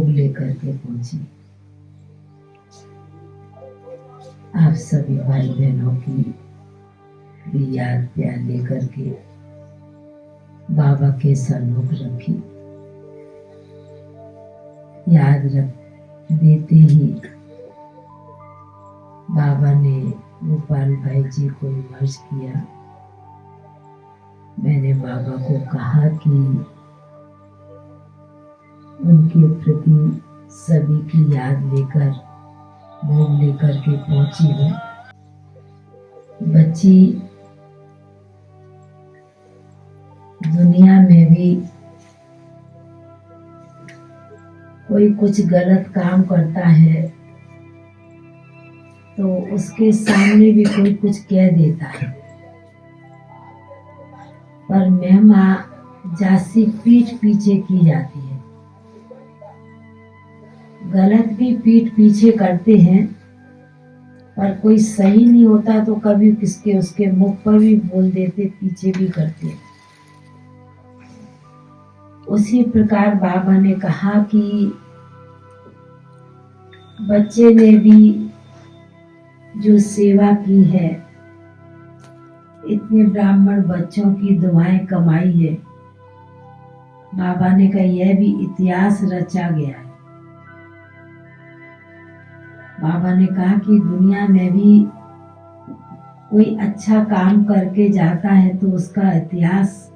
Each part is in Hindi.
भोग लेकर के पहुंची। आप सभी भाई बहनों की भी याद प्यार लेकर के बाबा के सन्मुख रखी। याद रख देते ही बाबा ने गोपाल भाई जी को विमर्श किया। मैंने बाबा को कहा कि उनके प्रति सभी की याद लेकर भोग लेकर के पहुंची हूँ। बच्ची दुनिया में भी कोई कुछ गलत काम करता है तो उसके सामने भी कोई कुछ कह देता है, पर महिमा जासी पीठ पीछे की जाती है। गलत भी पीठ पीछे करते हैं, पर कोई सही नहीं होता तो कभी किसके उसके मुख पर भी बोल देते, पीछे भी करते। उसी प्रकार बाबा ने कहा कि बच्चे ने भी जो सेवा की है, इतने ब्राह्मण बच्चों की दुआएं कमाई है, बाबा ने कहा यह भी इतिहास रचा गया है। बाबा ने कहा कि दुनिया में भी कोई अच्छा काम करके जाता है तो उसका इतिहास,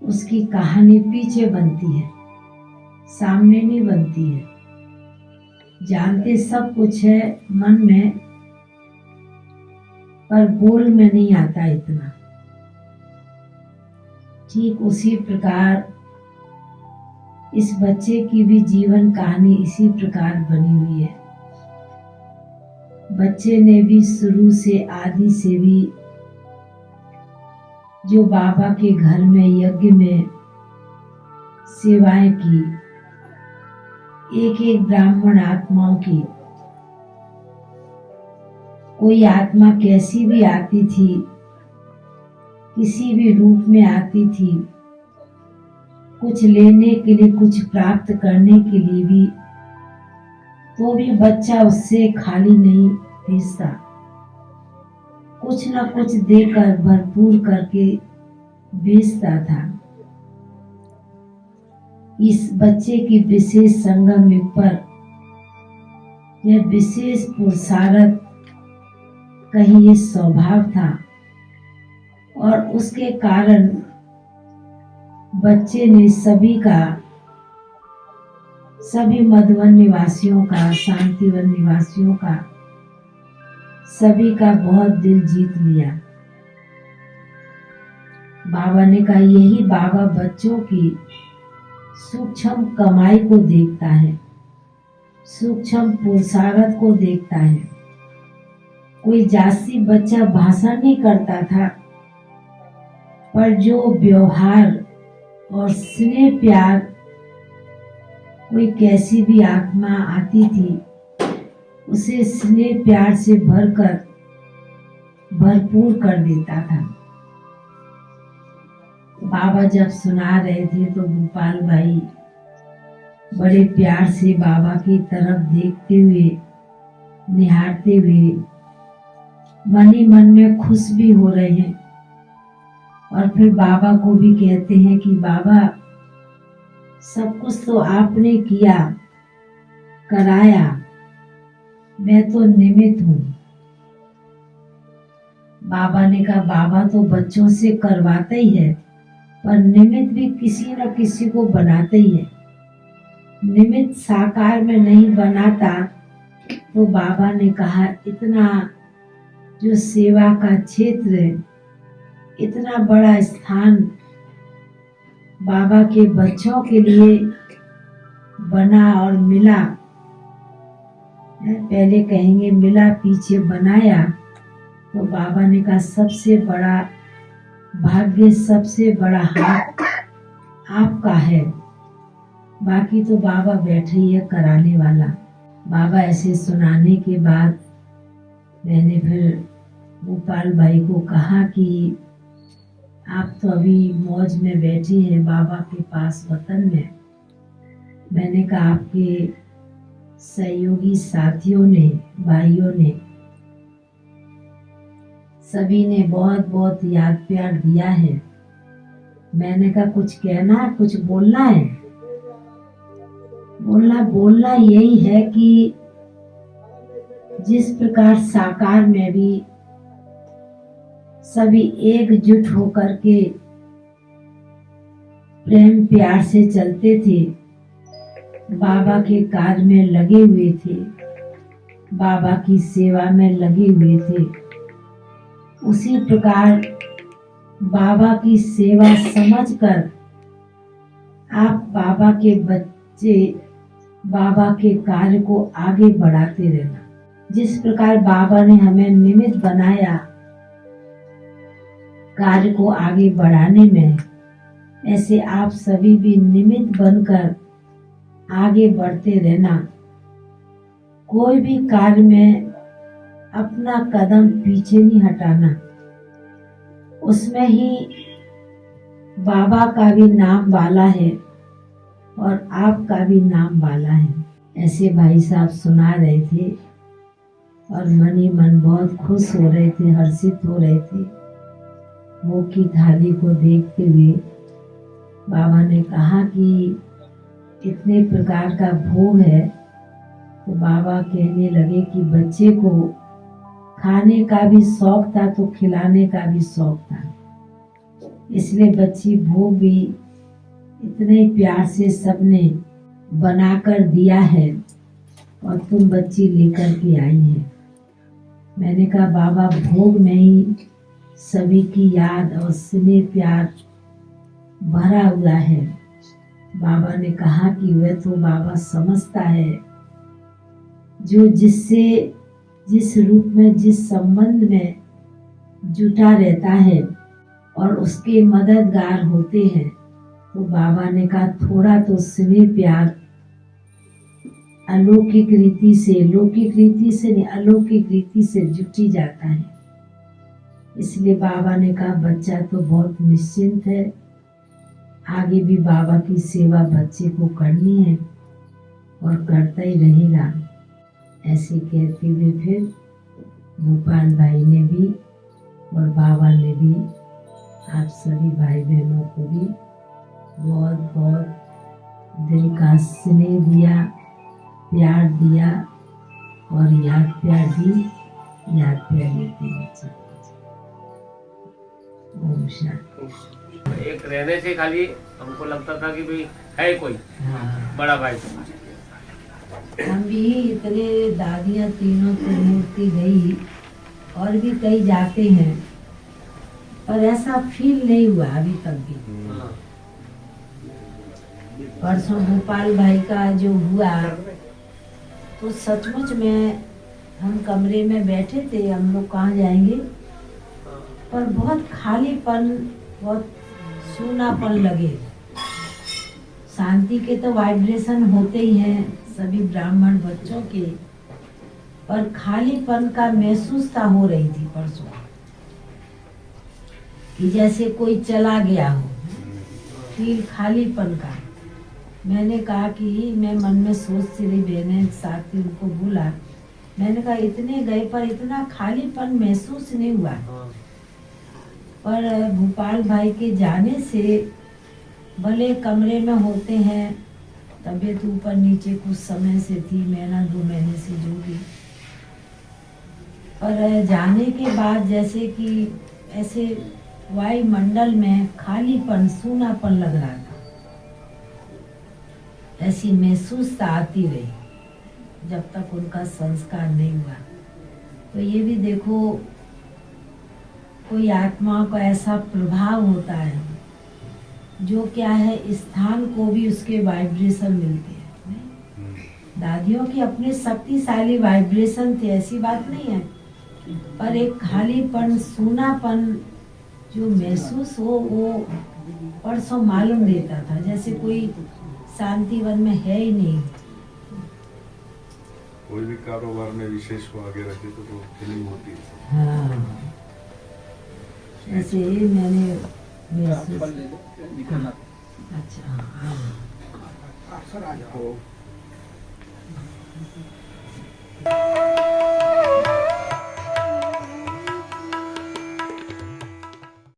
उसकी कहानी पीछे बनती है, सामने नहीं बनती है। जानते सब कुछ है मन में, पर बोल में नहीं आता इतना। ठीक उसी प्रकार इस बच्चे की भी जीवन कहानी इसी प्रकार बनी हुई है। बच्चे ने भी शुरू से आदि से भी जो बाबा के घर में यज्ञ में सेवाएं की, एक एक ब्राह्मण आत्माओं की, कोई आत्मा कैसी भी आती थी, किसी भी रूप में आती थी, कुछ लेने के लिए, कुछ प्राप्त करने के लिए भी, तो भी बच्चा उससे खाली नहीं भेजता, कुछ न कुछ देकर भरपूर करके भेजता था। इस बच्चे की विशेष संगम युग पर यह विशेष पुरुषार्थ कहीं ये स्वभाव था, और उसके कारण बच्चे ने सभी मधुवन निवासियों का, शांतिवन निवासियों का, सभी का बहुत दिल जीत लिया। बाबा ने कहा यही बाबा बच्चों की सूक्ष्म कमाई को देखता है, सूक्ष्म पुरुषार्थ को देखता है। कोई जासी बच्चा भाषण नहीं करता था, पर जो व्यवहार और स्नेह प्यार, कोई कैसी भी आत्मा आती थी उसे स्नेह प्यार से भरकर भरपूर कर देता था। बाबा जब सुना रहे थे तो गोपाल भाई बड़े प्यार से बाबा की तरफ देखते हुए, निहारते हुए मन ही मन में खुश भी हो रहे हैं, और फिर बाबा को भी कहते हैं कि बाबा सब कुछ तो आपने किया, कराया, मैं तो निमित्त हूँ। बाबा ने कहा बाबा तो बच्चों से करवाता ही है, पर निमित्त भी किसी न किसी को बनाते ही है। निमित्त साकार में नहीं बनाता तो बाबा ने कहा इतना जो सेवा का क्षेत्र है, इतना बड़ा स्थान बाबा के बच्चों के लिए बना और मिला, पहले कहेंगे मिला, पीछे बनाया, तो बाबा ने कहा सबसे बड़ा भाग्य, सबसे बड़ा हाथ आपका है, बाकी तो बाबा बैठे ही है कराने वाला। बाबा ऐसे सुनाने के बाद मैंने फिर गोपाल भाई को कहा कि आप तो अभी मौज में बैठे हैं बाबा के पास वतन में, मैंने कहा आपके सहयोगी साथियों ने, भाइयों ने, सभी ने बहुत बहुत याद प्यार दिया है। मैंने कहा कुछ कहना है, कुछ बोलना है? बोलना यही है कि जिस प्रकार साकार में भी सभी एकजुट होकर के प्रेम प्यार से चलते थे, बाबा के कार्य में लगे हुए थे, बाबा की सेवा में लगे हुए थे, उसी प्रकार बाबा की सेवा समझकर आप बाबा के बच्चे बाबा के कार्य को आगे बढ़ाते रहना। जिस प्रकार बाबा ने हमें निमित्त बनाया कार्य को आगे बढ़ाने में, ऐसे आप सभी भी निमित्त बनकर आगे बढ़ते रहना। कोई भी कार्य में अपना कदम पीछे नहीं हटाना, उसमें ही बाबा का भी नाम वाला है और आपका भी नाम वाला है। ऐसे भाई साहब सुना रहे थे और मन ही मन बहुत खुश हो रहे थे, हर्षित हो रहे थे। मुंह की थाली को देखते हुए बाबा ने कहा कि इतने प्रकार का भोग है, तो बाबा कहने लगे कि बच्चे को खाने का भी शौक था तो खिलाने का भी शौक था, इसलिए बच्ची भोग भी इतने प्यार से सबने बनाकर दिया है और तुम बच्ची लेकर के आई है। मैंने कहा बाबा भोग में ही सभी की याद और स्नेह प्यार भरा हुआ है। बाबा ने कहा कि वह तो बाबा समझता है, जो जिससे जिस रूप में जिस संबंध में जुटा रहता है और उसके मददगार होते हैं, तो बाबा ने कहा थोड़ा तो स्नेह प्यार अलौकिक रीति से, लौकिक रीति से नहीं, अलौकिक रीति से जुटी जाता है। इसलिए बाबा ने कहा बच्चा तो बहुत निश्चिंत है, आगे भी बाबा की सेवा बच्चे को करनी है और करता ही रहेगा। ऐसे कहते हुए फिर भोपाल भाई ने भी और बाबा ने भी आप सभी भाई बहनों को भी बहुत बहुत दिल का स्नेह दिया, प्यार दिया और याद प्यार देते बच्चे। ओम शांति। एक रहने से खाली हमको लगता था कि भाई है कोई बड़ा भाई। हम भी इतने दादियाँ तीनों त्रिमूर्ति गई और भी कई जाते हैं, पर ऐसा फील नहीं हुआ अभी तक भी। परसों भोपाल भाई का जो हुआ, तो सचमुच में हम कमरे में बैठे थे, हम लोग कहाँ जाएंगे, पर बहुत खालीपन, बहुत सूनापन लगे। शांति के तो वाइब्रेशन होते ही हैं सभी ब्राह्मण बच्चों के, पर खालीपन का महसूस सा हो रही थी परसों, कि जैसे कोई चला गया हो, फील खालीपन का। मैंने कहा कि मैं मन में सोचती रही, बहने साथी उनको बोला, मैंने कहा इतने गए पर इतना खालीपन महसूस नहीं हुआ, पर भोपाल भाई के जाने से भले कमरे में होते हैं, तबीयत ऊपर नीचे कुछ समय से थी, महीना 2 महीने से जो भी, पर जाने के बाद जैसे कि ऐसे वायुमंडल में खालीपन, सूनापन लग रहा था, ऐसी महसूस आती रही जब तक उनका संस्कार नहीं हुआ। तो ये भी देखो, कोई आत्माओं का ऐसा प्रभाव होता है जो क्या है, स्थान को भी उसके वाइब्रेशन मिलते हैं। दादियों की अपने शक्तिशाली वाइब्रेशन थे, ऐसी बात नहीं है, पर एक खालीपन, सूनापन जो महसूस हो, वो परसों मालूम देता था, जैसे कोई शांतिवन में है ही नहीं। कोई भी कारोबार में विशेष को आगे रखे तो फीलिंग होती है। हाँ, ऐसे ही मैंने महसूस। अच्छा, हाँ। सर आ जाओ। तो